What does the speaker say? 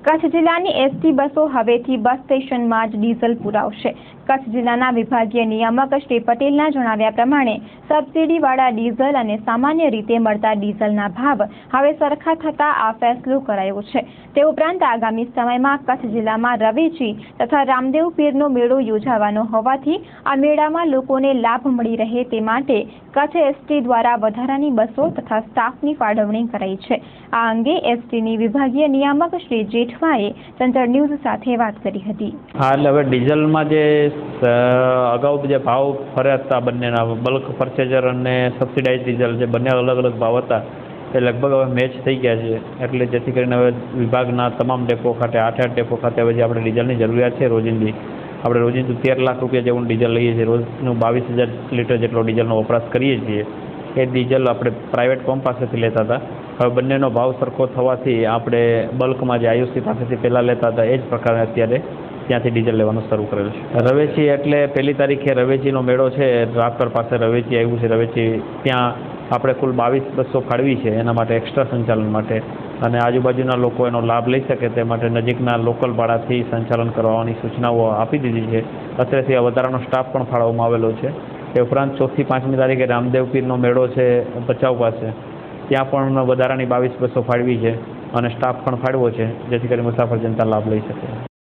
કચ્છ જિલ્લાની એસટી બસો હવેથી બસ સ્ટેશનમાં જ ડીઝલ પુરાવશે। કચ્છ જિલ્લાના વિભાગીય નિયામક શ્રી પટેલના જણાવ્યા પ્રમાણે સબસિડીવાળા ડીઝલ અને સામાન્ય રીતે મળતા ડીઝલના ભાવ હવે સરખા થતા આ ફેસલો કરાયો છે। તે ઉપરાંત આગામી સમયમાં કચ્છ જિલ્લામાં રવેચી તથા રામદેવ પીરનો મેળો યોજાવાનો હોવાથી આ મેળામાં લોકોને લાભ મળી રહે તે માટે કચ્છ એસટી દ્વારા વધારાની બસો તથા સ્ટાફની ફાળવણી કરાઈ છે। આ અંગે એસટીની વિભાગીય નિયામક શ્રી જેઠવાએ સેન્ટર ન્યૂઝ સાથે વાત કરી હતી। હા, એટલે હવે ડીઝલમાં જે અગાઉ જે ભાવ ફર્યા હતા બંનેના બલ્ક પરચેઝર અને સબસિડાઇઝ ડીઝલ જે બંને અલગ અલગ ભાવ હતા એ લગભગ હવે મેચ થઈ ગયા છે। એટલે જેથી કરીને હવે વિભાગના તમામ ડેપો ખાતે 8 ડેપો ખાતે હવે જે આપણે ડીઝલની જરૂરિયાત છે રોજિંદી આપણે રોજિંદુ 13 લાખ રૂપિયા જેવું ડીઝલ લઈએ છીએ। રોજનું 22,000 લીટર જેટલો ડીઝલનો વપરાશ કરીએ છીએ। એ ડીઝલ આપણે પ્રાઇવેટ પંપ પાસેથી લેતા હતા। હવે બંનેનો ભાવ સરખો થવાથી આપણે બલ્કમાં જે આયુસી પાસેથી પહેલાં લેતા હતા એ જ પ્રકારે અત્યારે ત્યાંથી ડીઝલ લેવાનું શરૂ કરેલું છે। રવેચી એટલે 1લી તારીખે રવેચીનો મેળો છે, રાપર પાસે રવેચી આવ્યું છે। રવેચી ત્યાં આપણે કુલ 22 બસો ફાળવી છે એના માટે એક્સ્ટ્રા સંચાલન માટે, અને આજુબાજુના લોકો એનો લાભ લઈ શકે તે માટે નજીકના લોકલ ભાડાથી સંચાલન કરવાની સૂચનાઓ આપી દીધી છે। અત્યારેથી વધારાનો સ્ટાફ પણ ફાળવવામાં આવેલો છે। એ ઉપરાંત 4થી 5મી તારીખે રામદેવ પીરનો મેળો છે ભચાઉ પાસે, ત્યાં પણ વધારાની 22 બસો ફાળવી છે અને સ્ટાફ પણ ફાળવ્યો છે જેથી કરી મુસાફર જનતા લાભ લઈ શકે।